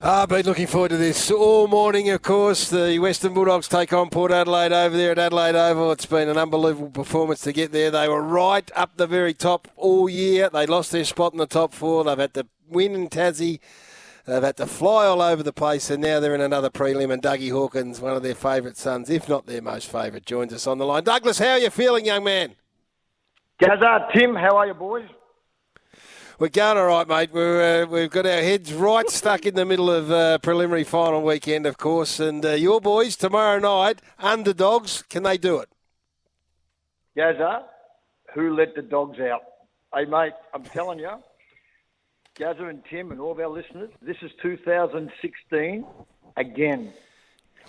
I've been looking forward to this all morning, of course. The Western Bulldogs take on Port Adelaide over there at Adelaide Oval. It's been an unbelievable performance to get there. They were right up the very top all year. They lost their spot in the top four. They've had to win in Tassie. They've had to fly all over the place, and now they're in another prelim. And Dougie Hawkins, one of their favourite sons, if not their most favourite, joins us on the line. Douglas, how are you feeling, young man? Gazza, Tim, how are you, boys? We're going all right, mate. We've got our heads right stuck in the middle of preliminary final weekend, of course. And your boys, tomorrow night, underdogs, can they do it? Gazza, who let the dogs out? Hey, mate, I'm telling you, Gazza and Tim and all of our listeners, this is 2016 again.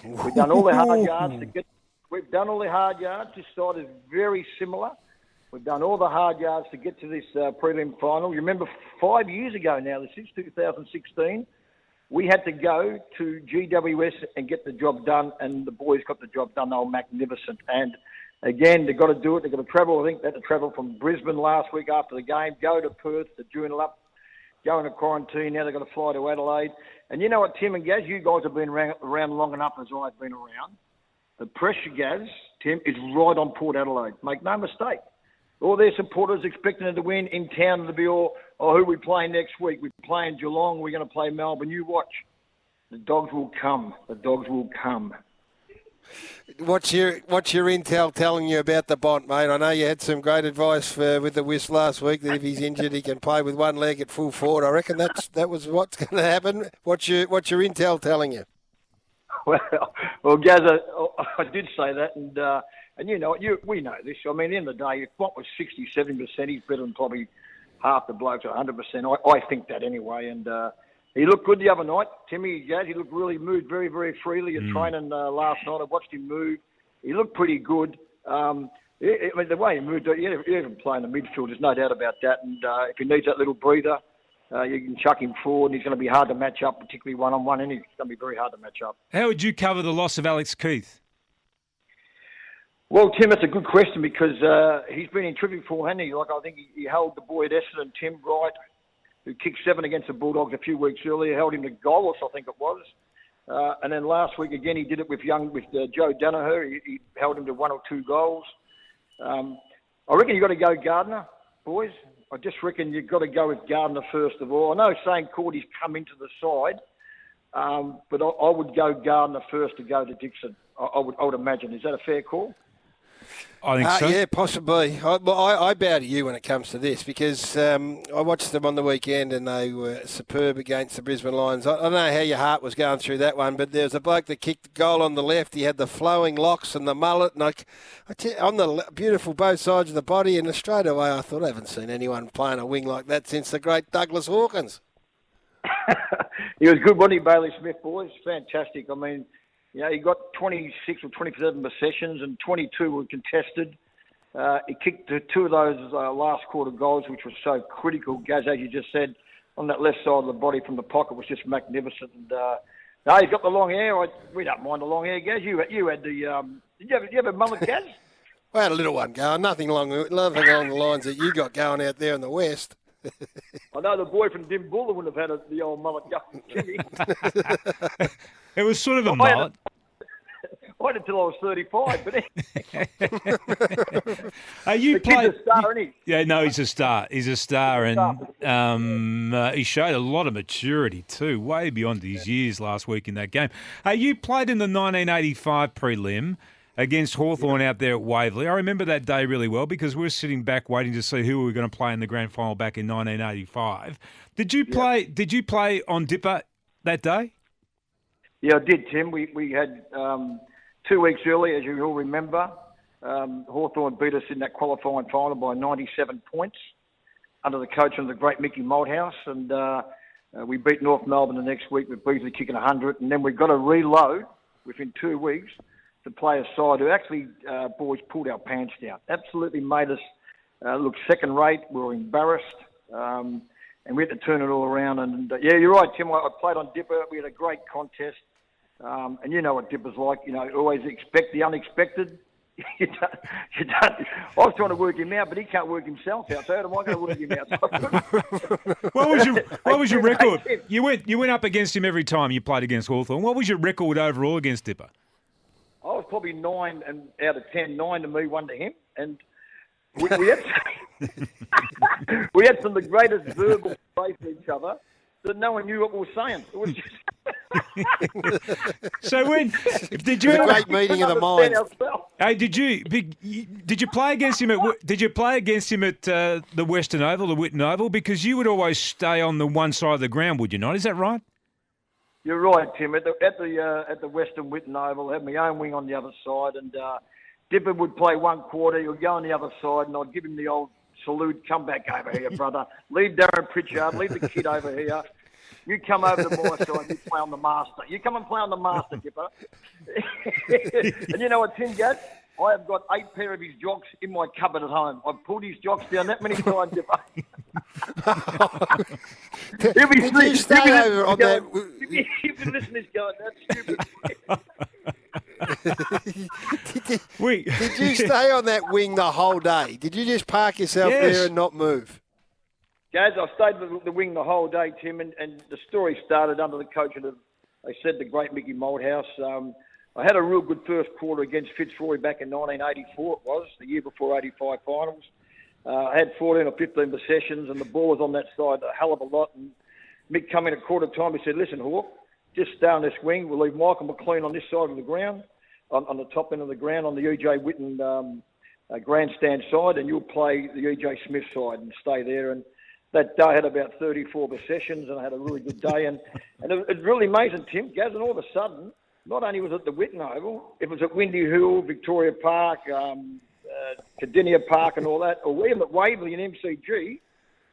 We've done all the hard yards to get. We've done all the hard yards. This side is very similar. We've done all the hard yards to get to this prelim final. You remember 5 years ago now, this is 2016, we had to go to GWS and get the job done, and the boys got the job done. They were magnificent. And again, they've got to do it. They've got to travel. I think they had to travel from Brisbane last week after the game, go to Perth to Joondalup, go into quarantine. Now they've got to fly to Adelaide. And you know what, Tim and Gaz, you guys have been around long enough as I've been around. The pressure, Gaz, Tim, is right on Port Adelaide. Make no mistake. All their supporters expecting them to win in town to be all, who are we playing next week? We're playing Geelong. We're going to play Melbourne. You watch. The dogs will come. The dogs will come. What's your intel telling you about the Bont, mate? I know you had some great advice with the Wisp last week that if he's injured, he can play with one leg at full forward. I reckon that was what's going to happen. What's your intel telling you? Well, Gazza, I did say that, and you know, we know this. I mean, at the end of the day, if Bont was 60-70%, he's better than probably half the blokes at 100%. I think that anyway. And he looked good the other night. Timmy, Gaz, he looked really moved very, very freely at training last night. I watched him move. He looked pretty good. I mean, the way he moved, he even play in the midfield, there's no doubt about that. And if he needs that little breather, you can chuck him forward, and he's going to be hard to match up, particularly one-on-one, and he's going to be very hard to match up. How would you cover the loss of Alex Keith? Well, Tim, that's a good question because he's been in tribute for, hasn't he? Like, I think he held the boy at Essendon, Tim Wright, who kicked 7 against the Bulldogs a few weeks earlier, held him to goalless, I think it was. And then last week, again, he did it with Joe Danaher. He held him to 1 or 2 goals. I reckon you've got to go Gardner, boys. I just reckon you've got to go with Gardner first of all. I know St. Cordy's come into the side, but I would go Gardner first to go to Dixon. I would imagine. Is that a fair call? I think so. Yeah, possibly. I bow to you when it comes to this because I watched them on the weekend and they were superb against the Brisbane Lions. I don't know how your heart was going through that one, but there was a bloke that kicked the goal on the left. He had the flowing locks and the mullet, and on the beautiful both sides of the body. And straight away, I thought I haven't seen anyone playing a wing like that since the great Douglas Hawkins. He was good, wasn't he, Bailey Smith, boys? Fantastic. I mean, you know, he got 26 or 27 possessions and 22 were contested. He kicked 2 of those last quarter goals, which was so critical. Gaz, as you just said, on that left side of the body from the pocket was just magnificent. And no, he's got the long hair. We don't mind the long hair, Gaz. You had the. Did you have a mullet, Gaz? I had a little one going. Nothing along the lines that you got going out there in the West. I know the boy from Dimbulla wouldn't have had the old mullet going. It was sort of a mullet. I had it until I was 35, but you kid's a star, isn't he? Yeah, no, he's a star. He's a star, and he showed a lot of maturity too, way beyond his years last week in that game. You played in the 1985 prelim against Hawthorn out there at Waverley. I remember that day really well because we were sitting back waiting to see who we were going to play in the grand final back in 1985. Did you play? Yep. Did you play on Dipper that day? Yeah, I did, Tim. We had 2 weeks early, as you all remember. Hawthorn beat us in that qualifying final by 97 points under the coaching of the great Mickey Malthouse, and we beat North Melbourne the next week with Beasley kicking 100, and then we got to reload within 2 weeks to play a side who actually, boys, pulled our pants down. Absolutely made us look second rate. We were embarrassed. And we had to turn it all around. And, yeah, you're right, Tim. I played on Dipper. We had a great contest. And you know what Dipper's like. You know, always expect the unexpected. You don't. I was trying to work him out, but he can't work himself out. So how am I going to work him out? What was your record? You went up against him every time you played against Hawthorn. What was your record overall against Dipper? I was probably 9 and out of 10, 9 to me, 1 to him, and we had we had some of the greatest verbal plays for each other that no one knew what we were saying. It was just. So did you a great meeting of the minds? Hey, did you play against him at the Western Oval, the Whitten Oval? Because you would always stay on the one side of the ground, would you not? Is that right? You're right, Tim. At the Western Whitten Oval, I had my own wing on the other side, and Dipper would play one quarter. He would go on the other side, and I'd give him the old salute. Come back over here, brother. Leave Darren Pritchard. Leave the kid over here. You come over to my side. You play on the master. You come and play on the master, Dipper. And you know what, Tim Gadd? I have got 8 pair of his jocks in my cupboard at home. I've pulled his jocks down that many times, Dipper. He'll be Did you stay over on that? He'll be listening going, that's stupid. Did you stay on that wing the whole day? Did you just park yourself there and not move? Gaz, I stayed with the wing the whole day, Tim, and the story started under the coaching of, they said, the great Mickey Malthouse. I had a real good first quarter against Fitzroy back in 1984, it was, the year before 85 finals. I had 14 or 15 possessions, and the ball was on that side a hell of a lot. And Mick come in at quarter time, he said, listen, Hawk, just stay on this wing. We'll leave Michael McLean on this side of the ground, on the top end of the ground, on the E.J. Whitten grandstand side, and you'll play the E.J. Smith side and stay there. And that day I had about 34 possessions, and I had a really good day. And it's really amazing, Tim, Gaz, and all of a sudden, not only was it the Whitten Oval, it was at Windy Hill, Victoria Park, Cardinia Park and all that, or even at Waverley and MCG,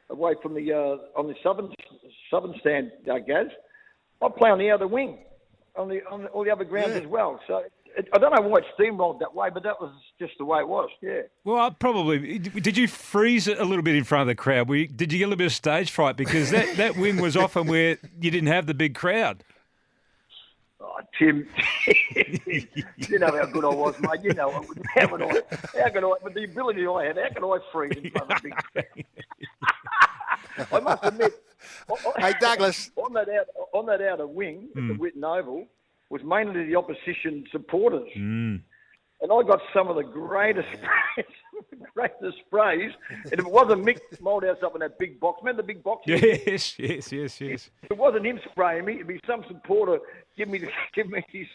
away from the on the southern stand, Gaz. I play on the other wing, on all the other grounds as well. So I don't know why it steamrolled that way, but that was just the way it was. Yeah. Well, probably. Did you freeze a little bit in front of the crowd? Did you get a little bit of stage fright because that wing was often where you didn't have the big crowd? Oh, Tim, you know how good I was, mate. You know, how could I, with the ability I had, how could I freeze in front of a big crowd? I must admit, Hey, Douglas. on that outer wing at the Whitten Oval was mainly the opposition supporters. And I got some of the greatest sprays. And if it wasn't Mick Malthouse up in that big box, remember the big box? Yes. If it wasn't him spraying me, it'd be some supporter give me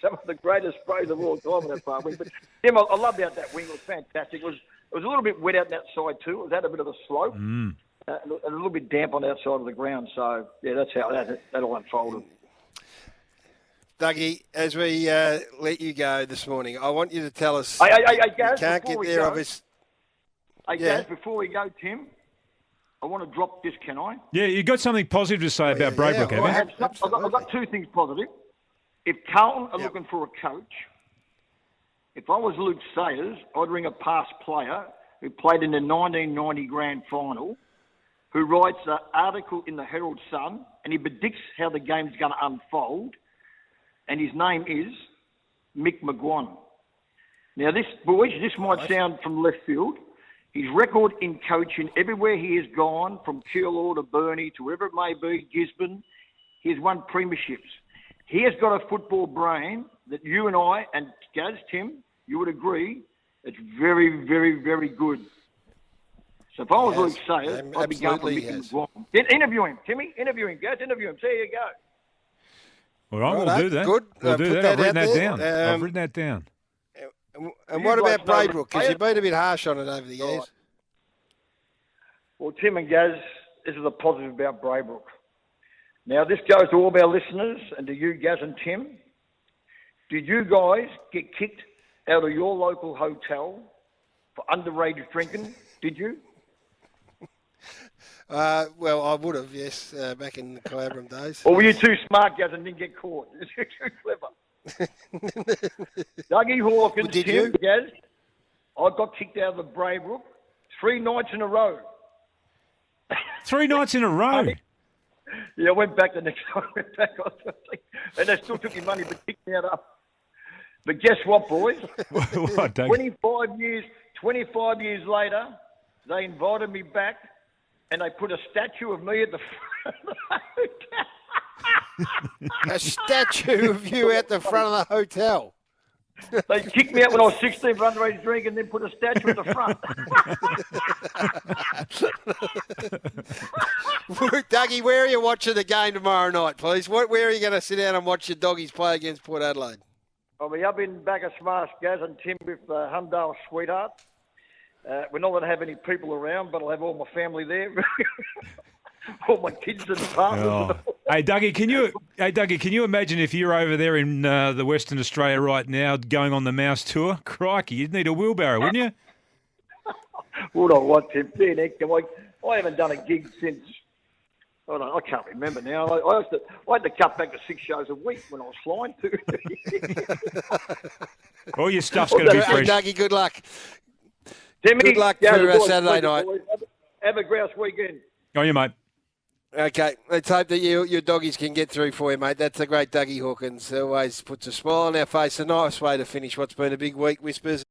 some of the greatest sprays of all time in that far wing. But Tim, I love out that wing. It was fantastic. It was a little bit wet out that side too. It was at a bit of a slope. And a little bit damp on the outside of the ground. So, yeah, that's how that all unfolded. Dougie, as we let you go this morning, I want you to tell us. Hey, Gaz, you can't get there, obviously. Hey, Gaz, before we go, Tim, I want to drop this, can I? Yeah, you got something positive to say about Braybrook, haven't you? I've got 2 things positive. If Carlton are looking for a coach, if I was Luke Sayers, I'd ring a past player who played in the 1990 grand final, who writes an article in the Herald Sun, and he predicts how the game's going to unfold, and his name is Mick McGuan. Now, this might sound from left field. His record in coaching, everywhere he has gone, from Keilor to Burnie to wherever it may be, Gisborne, he has won premierships. He has got a football brain that you and I, and Gaz, Tim, you would agree, it's very, very, very good. So if I was Luke Sayers, I'd be going for Mick McGuan. Interview him, Timmy. Interview him, Gaz. Interview him. There you go. All right, we'll do that. Good. We'll do that. I've written that down. And what about Braybrook? Because you've been a bit harsh on it over the years. Well, Tim and Gaz, this is a positive about Braybrook. Now, this goes to all of our listeners and to you, Gaz and Tim. Did you guys get kicked out of your local hotel for underage drinking? Did you? Well, I would have, yes, back in the Calabram days. Or were you too smart, Gaz, and didn't get caught? You're too clever. Dougie Hawkins, Did Tim, you? Gaz, I got kicked out of the Braybrook 3 nights in a row. 3 nights in a row? Yeah, I went back the next time. And they still took your money, but kicked me out up. But guess what, boys? What, Doug? 25 years later, they invited me back, and they put a statue of me at the front of the hotel. A statue of you at the front of the hotel. They kicked me out when I was 16 for underage drink, and then put a statue at the front. Dougie, where are you watching the game tomorrow night, please? Where are you going to sit down and watch your doggies play against Port Adelaide? I'll be up in back of Smash, Gaz and Tim with Humdale Sweetheart. We're not going to have any people around, but I'll have all my family there. All my kids and partners. Oh. Hey, Dougie, can you imagine if you're over there in the Western Australia right now going on the Mouse Tour? Crikey, you'd need a wheelbarrow, wouldn't you? Would I want to? I haven't done a gig since, I can't remember now. I had to cut back to 6 shows a week when I was flying too. All your stuff's going to be fresh. Dougie, good luck. Timmy, Good luck for Saturday night. Have a grouse weekend. On you, mate. Okay, let's hope that your doggies can get through for you, mate. That's a great Dougie Hawkins. Always puts a smile on our face. A nice way to finish what's been a big week, Whispers.